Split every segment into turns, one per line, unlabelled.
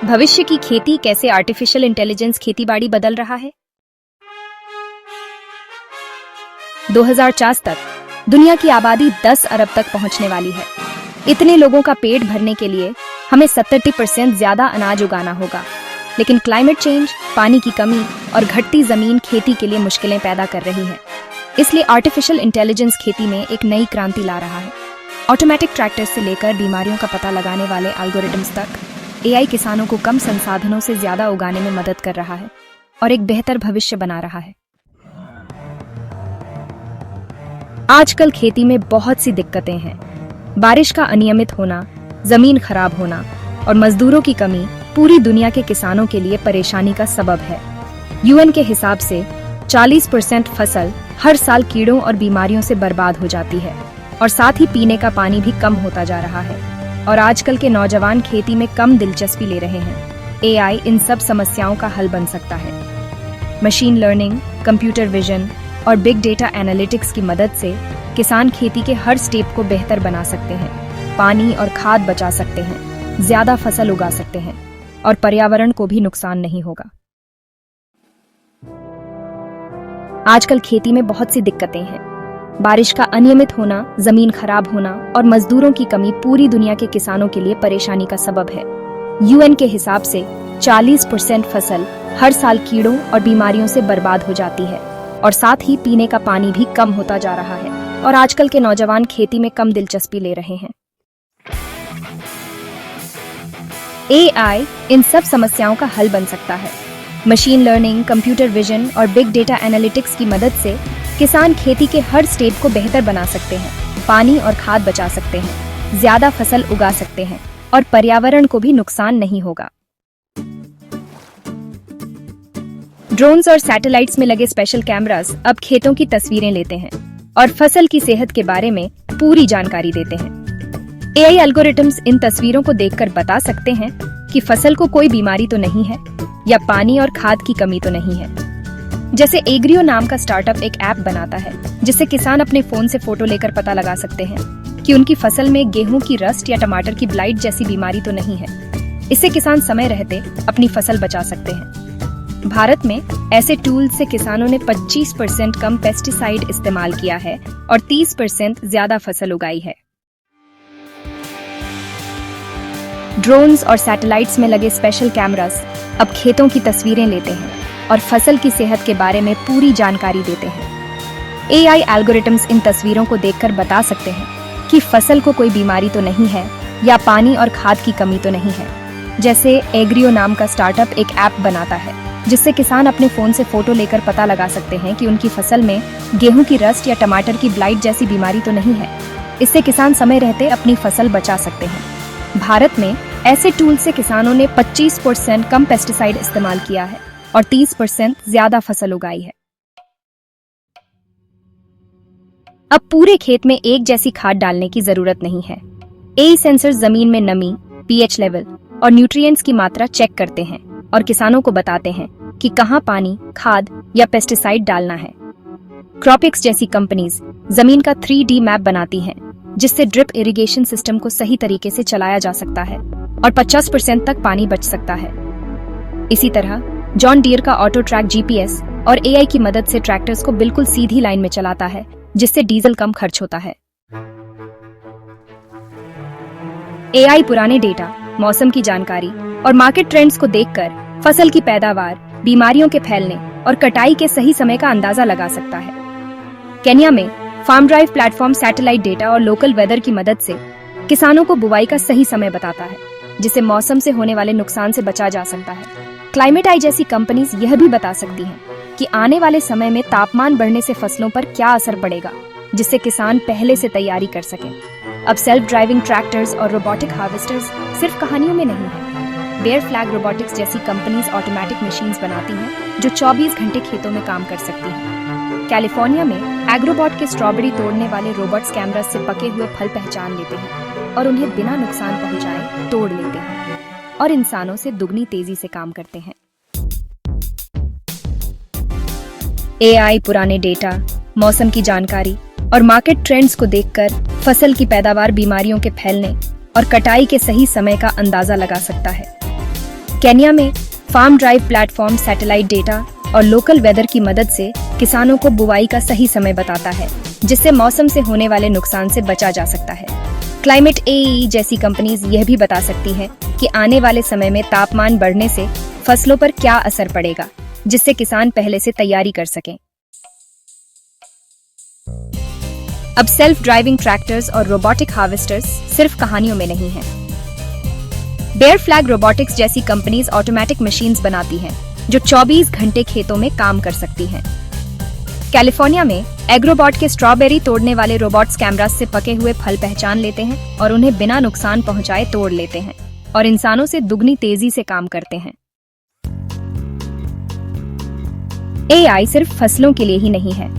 भविष्य की खेती कैसे आर्टिफिशियल इंटेलिजेंस खेतीबाड़ी बदल रहा है। 2040 तक दुनिया की आबादी 10 अरब तक पहुंचने वाली है। इतने लोगों का पेट भरने के लिए हमें 70% ज्यादा अनाज उगाना होगा, लेकिन क्लाइमेट चेंज, पानी की कमी और घटती जमीन खेती के लिए मुश्किलें पैदा कर रही है। इसलिए आर्टिफिशियल इंटेलिजेंस खेती में एक नई क्रांति ला रहा है। ऑटोमेटिक ट्रैक्टर्स से लेकर बीमारियों का पता लगाने वाले एल्गोरिथम्स तक एआई किसानों को कम संसाधनों से ज्यादा उगाने में मदद कर रहा है और एक बेहतर भविष्य बना रहा है। आजकल खेती में बहुत सी दिक्कतें हैं। बारिश का अनियमित होना, जमीन खराब होना और मजदूरों की कमी पूरी दुनिया के किसानों के लिए परेशानी का सबब है। यूएन के हिसाब से 40% फसल हर साल कीड़ों और बीमारियों से बर्बाद हो जाती है और साथ ही पीने का पानी भी कम होता जा रहा है। और आजकल के नौजवान खेती में कम दिलचस्पी ले रहे हैं। एआई इन सब समस्याओं का हल बन सकता है। मशीन लर्निंग, कंप्यूटर विजन और बिग डेटा एनालिटिक्स की मदद से किसान खेती के हर स्टेप को बेहतर बना सकते हैं, पानी और खाद बचा सकते हैं, ज्यादा फसल उगा सकते हैं और पर्यावरण को भी नुकसान नहीं होगा। आजकल खेती में बहुत सी दिक्कतें हैं। बारिश का अनियमित होना, जमीन खराब होना और मजदूरों की कमी पूरी दुनिया के किसानों के लिए परेशानी का सबब है। यूएन के हिसाब से 40% फसल हर साल कीड़ों और बीमारियों से बर्बाद हो जाती है और साथ ही पीने का पानी भी कम होता जा रहा है और आजकल के नौजवान खेती में कम दिलचस्पी ले रहे हैं। एआई इन सब समस्याओं का हल बन सकता है। मशीन लर्निंग, कंप्यूटर विजन और बिग डेटा एनालिटिक्स की मदद से किसान खेती के हर स्टेप को बेहतर बना सकते हैं, पानी और खाद बचा सकते हैं, ज्यादा फसल उगा सकते हैं और पर्यावरण को भी नुकसान नहीं होगा। ड्रोन्स और सैटेलाइट्स में लगे स्पेशल कैमरास अब खेतों की तस्वीरें लेते हैं और फसल की सेहत के बारे में पूरी जानकारी देते हैं। एआई एल्गोरिथम्स इन तस्वीरों को देखकर बता सकते हैं कि फसल को कोई बीमारी तो नहीं है या पानी और खाद की कमी तो नहीं है। जैसे एग्रियो नाम का स्टार्टअप एक ऐप बनाता है जिससे किसान अपने फोन से फोटो लेकर पता लगा सकते हैं कि उनकी फसल में गेहूं की रस्ट या टमाटर की ब्लाइट जैसी बीमारी तो नहीं है। इससे किसान समय रहते अपनी फसल बचा सकते हैं। भारत में ऐसे टूल से किसानों ने 25% कम पेस्टिसाइड इस्तेमाल किया है और 30% ज्यादा फसल उगाई है। ड्रोन्स और सैटेलाइट्स में लगे स्पेशल कैमरास अब खेतों की तस्वीरें लेते हैं और फसल की सेहत के बारे में पूरी जानकारी देते हैं। एआई एल्गोरिथम्स इन तस्वीरों को देखकर बता सकते हैं कि फसल को कोई बीमारी तो नहीं है या पानी और खाद की कमी तो नहीं है। जैसे एग्रियो नाम का स्टार्टअप एक ऐप बनाता है जिससे किसान अपने फोन से फोटो लेकर पता लगा सकते हैं कि उनकी फसल में गेहूं की रस्ट या टमाटर की ब्लाइट जैसी बीमारी तो नहीं है। इससे किसान समय रहते अपनी फसल बचा सकते हैं। भारत में ऐसे टूल से किसानों ने 25% कम पेस्टिसाइड इस्तेमाल किया है और 30% ज्यादा फसल उगाई है। अब पूरे खेत में एक जैसी खाद डालने की जरूरत नहीं है। एआई सेंसर जमीन में नमी, पीएच लेवल और न्यूट्रिएंट्स की मात्रा चेक करते हैं और किसानों को बताते हैं कि कहां पानी, खाद या पेस्टिसाइड डालना है। क्रॉपिक्स जैसी कंपनीज जमीन का 3D मैप बनाती हैं जिससे ड्रिप इरिगेशन सिस्टम को सही तरीके से चलाया जा सकता है और 50% तक पानी बच सकता है। इसी तरह जॉन डीयर का ऑटो ट्रैक जीपीएस और एआई की मदद से ट्रैक्टर्स को बिल्कुल सीधी लाइन में चलाता है जिससे डीजल कम खर्च होता है। एआई पुराने डेटा, मौसम की जानकारी और मार्केट ट्रेंड्स को देखकर फसल की पैदावार, बीमारियों के फैलने और कटाई के सही समय का अंदाजा लगा सकता है। केन्या में farm drive platform satellite data और लोकल वेदर की मदद से किसानों को बुवाई का सही समय बताता है जिससे मौसम से होने वाले नुकसान से बचा जा सकता है। क्लाइमेट आई जैसी कंपनीज यह भी बता सकती हैं कि आने वाले समय में तापमान बढ़ने से फसलों पर क्या असर पड़ेगा, जिससे किसान पहले से तैयारी कर सकें। अब सेल्फ ड्राइविंग ट्रैक्टर्स और रोबोटिक हार्वेस्टर्स सिर्फ कहानियों में नहीं है। बेयर फ्लैग रोबोटिक्स जैसी कंपनीज ऑटोमेटिक मशीन्स बनाती हैं जो 24 घंटे खेतों में काम कर सकती हैं। कैलिफोर्निया में एग्रोबॉट के स्ट्रॉबेरी तोड़ने वाले रोबोट्स कैमरा से पके हुए फल पहचान लेते हैं और उन्हें बिना नुकसान पहुंचाए तोड़ लेते हैं और इंसानों से दुगनी तेजी से काम करते हैं। एआई पुराने डेटा, मौसम की जानकारी और मार्केट ट्रेंड्स को देखकर फसल की पैदावार, बीमारियों के फैलने और कटाई के सही समय का अंदाजा लगा सकता है। केन्या में farm drive platform satellite data और लोकल वेदर की मदद से किसानों को बुवाई का सही समय बताता है, जिससे मौसम से होने वाले नुकसान से बचा जा सकता है। क्लाइमेट एई जैसी कंपनीज यह भी बता सकती हैं कि आने वाले समय में तापमान बढ़ने से फसलों पर क्या असर पड़ेगा, जिससे किसान पहले से तैयारी कर सकें। अब सेल्फ ड्राइविंग ट्रैक्टर्स और रोबोटिक हार्वेस्टर्स सिर्फ कहानियों में नहीं हैं। बेयर फ्लैग रोबोटिक्स जैसी कंपनीज ऑटोमेटिक मशीन्स बनाती हैं जो 24 घंटे खेतों में काम कर सकती हैं। कैलिफोर्निया में एग्रोबॉट के स्ट्रॉबेरी तोड़ने वाले रोबोट्स कैमरा से पके हुए फल पहचान लेते हैं और उन्हें बिना नुकसान पहुंचाए तोड़ लेते हैं और इंसानों से दुगनी तेजी से काम करते हैं। एआई सिर्फ फसलों के लिए ही नहीं है।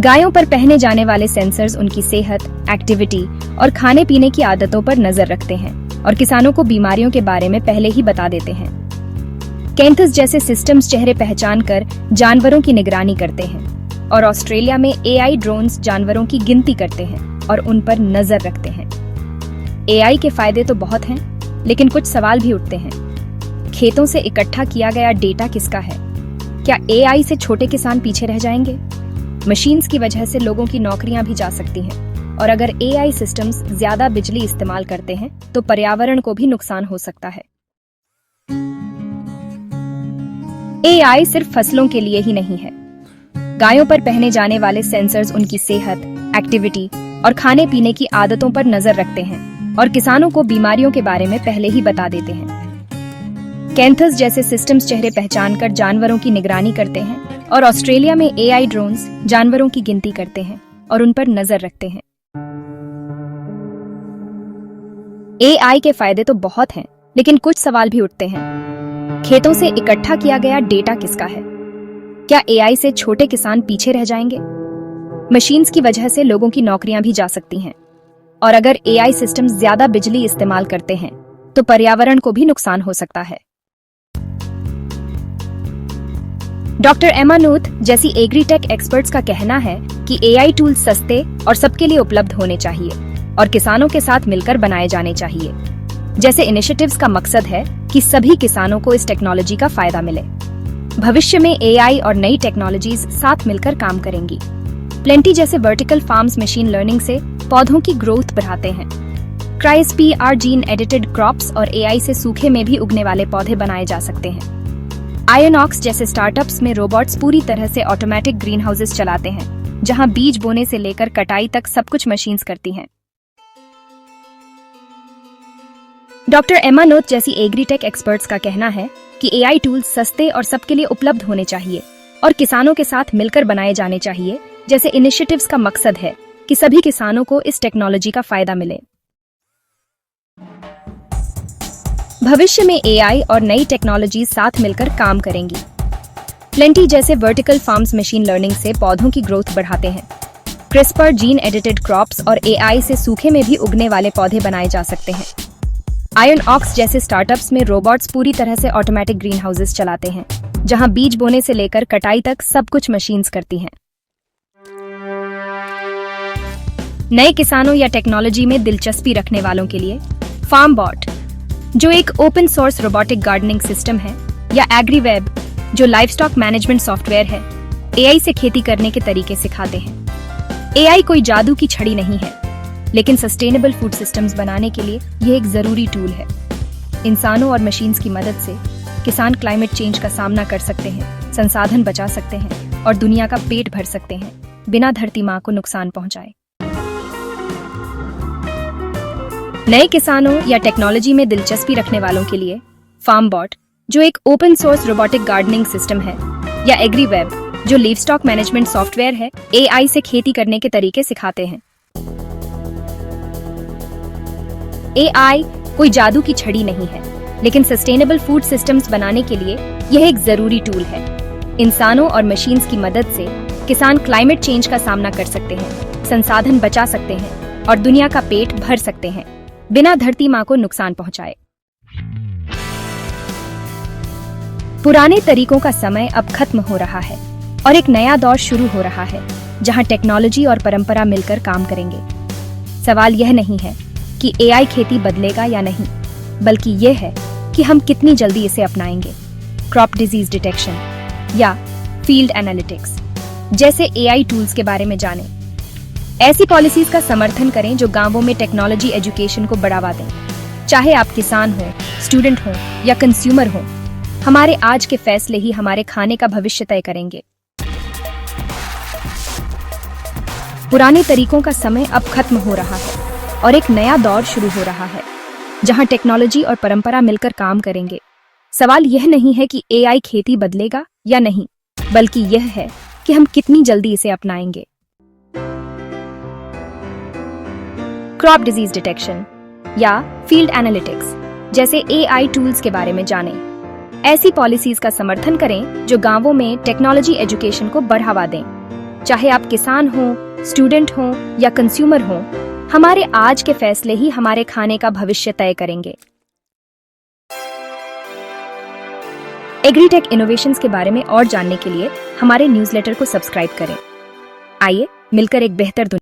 गायों पर पहने जाने वाले सेंसर्स उनकी सेहत, एक्टिविटी और खाने पीने की आदतों पर नजर रखते हैं और किसानों को बीमारियों के बारे में पहले ही बता देते हैं। कैंथस जैसे सिस्टम्स चेहरे पहचान कर जानवरों की निगरानी करते हैं और ऑस्ट्रेलिया में एआई ड्रोन्स जानवरों की गिनती करते हैं और उन पर नजर रखते हैं। एआई के फायदे तो बहुत हैं, लेकिन कुछ सवाल भी उठते हैं। खेतों से इकट्ठा किया गया डेटा किसका है? क्या एआई से छोटे किसान पीछे रह जाएंगे? मशीन्स की वजह से लोगों की नौकरियां भी जा सकती हैं और अगर एआई सिस्टम्स ज्यादा बिजली इस्तेमाल करते हैं तो पर्यावरण को भी नुकसान हो सकता है। एआई सिर्फ फसलों के लिए ही नहीं है। गायों पर पहने जाने वाले सेंसर्स उनकी सेहत, एक्टिविटी और खाने पीने की आदतों पर नजर रखते हैं और किसानों को बीमारियों के बारे में पहले ही बता देते हैं। कैंथस जैसे सिस्टम्स चेहरे पहचान कर जानवरों की निगरानी करते हैं और ऑस्ट्रेलिया में एआई ड्रोन्स जानवरों की गिनती करते हैं और उन पर नजर रखते हैं। एआई के फायदे तो बहुत हैं, लेकिन कुछ सवाल भी उठते हैं। खेतों से इकट्ठा किया गया डेटा किसका है? क्या एआई से छोटे किसान पीछे रह जाएंगे? मशीन्स की वजह से लोगों की नौकरियां भी जा सकती हैं और अगर एआई सिस्टम ज्यादा बिजली इस्तेमाल करते हैं तो पर्यावरण को भी नुकसान हो सकता है। डॉक्टर एमा नूथ जैसी एग्रीटेक एक्सपर्ट्स का कहना है कि एआई टूल्स सस्ते और सबके लिए उपलब्ध होने चाहिए और किसानों के साथ मिलकर बनाए जाने चाहिए। जैसे इनिशिएटिव्स का मकसद है कि सभी किसानों को इस टेक्नोलॉजी का फायदा मिले। भविष्य में एआई और नई टेक्नोलॉजीज साथ मिलकर काम करेंगी। प्लेंटी जैसे वर्टिकल फार्म्स मशीन लर्निंग से पौधों की ग्रोथ बढ़ाते हैं। क्राइस्पीआर जीन एडिटेड क्रॉप्स और एआई से सूखे में भी उगने वाले पौधे बनाए जा सकते हैं। आयोनॉक्स जैसे स्टार्टअप्स में रोबोट्स पूरी तरह से ऑटोमेटिक ग्रीन हाउसेस चलाते हैं, जहां बीज बोने से लेकर कटाई तक सब कुछ मशीन्स करती हैं। डॉक्टर एमा नूथ जैसी एग्रीटेक एक्सपर्ट्स का कहना है कि एआई टूल्स सस्ते और सबके लिए उपलब्ध होने चाहिए और किसानों के साथ मिलकर बनाए जाने चाहिए। जैसे इनिशिएटिव्स का मकसद है कि सभी किसानों को इस टेक्नोलॉजी का फायदा मिले। भविष्य में एआई और नई टेक्नोलॉजी साथ मिलकर काम करेंगी। प्लेंटी जैसे वर्टिकल फार्म्स मशीन लर्निंग से पौधों की ग्रोथ बढ़ाते हैं। क्रिस्पर जीन एडिटेड क्रॉप्स और एआई से सूखे में भी उगने वाले पौधे बनाए जा सकते हैं। आयोनॉक्स जैसे स्टार्टअप्स में रोबोट्स पूरी तरह से ऑटोमेटिक ग्रीन हाउसेस चलाते हैं, जहां बीज बोने से लेकर कटाई तक सब कुछ मशीन्स करती हैं। नए किसानों या टेक्नोलॉजी में दिलचस्पी रखने वालों के लिए फार्मबॉट, जो एक open source robotic gardening system है, या एग्रीवेब, जो लाइवस्टॉक मैनेजमेंट सॉफ्टवेयर है, एआई से खेती करने के तरीके सिखाते हैं। एआई कोई जादू की छड़ी नहीं है, लेकिन सस्टेनेबल फूड सिस्टम्स बनाने के लिए यह एक जरूरी टूल है। इंसानों और मशीन्स की मदद से किसान क्लाइमेट चेंज का सामना कर सकते हैं, संसाधन बचा सकते हैं और दुनिया का पेट भर सकते हैं, बिना धरती माँ को नुकसान पहुंचाए। नए किसानों या टेक्नोलॉजी में दिलचस्पी रखने वालों के लिए फार्मबॉट, जो एक open source robotic gardening system है, या एग्रीवेब, जो लाइवस्टॉक मैनेजमेंट सॉफ्टवेयर है, एआई से खेती करने के तरीके सिखाते हैं। एआई कोई जादू की छड़ी नहीं है, लेकिन सस्टेनेबल फूड सिस्टम्स बनाने के लिए यह एक जरूरी टूल है। इंसानों और मशीन्स की मदद से किसान क्लाइमेट चेंज का सामना कर सकते हैं, संसाधन बचा सकते हैं और दुनिया का पेट भर सकते हैं, बिना धरती माँ को नुकसान पहुंचाए। पुराने तरीकों का समय अब खत्म हो रहा है और एक नया दौर शुरू हो रहा है, जहां टेक्नोलॉजी और परंपरा मिलकर काम करेंगे। सवाल यह नहीं है कि एआई खेती बदलेगा या नहीं, बल्कि यह है कि हम कितनी जल्दी इसे अपनाएंगे। क्रॉप डिजीज डिटेक्शन या फील्ड एनालिटिक्स जैसे एआई टूल्स के बारे में जानें। ऐसी पॉलिसीज का समर्थन करें जो गांवों में टेक्नोलॉजी एजुकेशन को बढ़ावा दें। चाहे आप किसान हो, स्टूडेंट हो या कंज्यूमर हो, हमारे आज के फैसले ही हमारे खाने का भविष्य तय करेंगे। पुराने तरीकों का समय अब खत्म हो रहा है और एक नया दौर शुरू हो रहा है जहां टेक्नोलॉजी और परंपरा मिलकर काम करेंगे। सवाल यह नहीं है कि एआई खेती बदलेगा या नहीं, बल्कि यह है कि हम कितनी जल्दी इसे अपनाएंगे। क्रॉप डिजीज डिटेक्शन या फील्ड एनालिटिक्स जैसे एआई टूल्स के बारे में जानें। ऐसी पॉलिसीज का समर्थन करें जो गांवों में टेक्नोलॉजी एजुकेशन को बढ़ावा दें। चाहे आप किसान हो, स्टूडेंट हो या कंज्यूमर हो, हमारे आज के फैसले ही हमारे खाने का भविष्य तय करेंगे। एग्रीटेक इनोवेशंस के बारे में और जानने के लिए हमारे न्यूज़लेटर को सब्सक्राइब करें। आइए मिलकर एक बेहतर दुनिया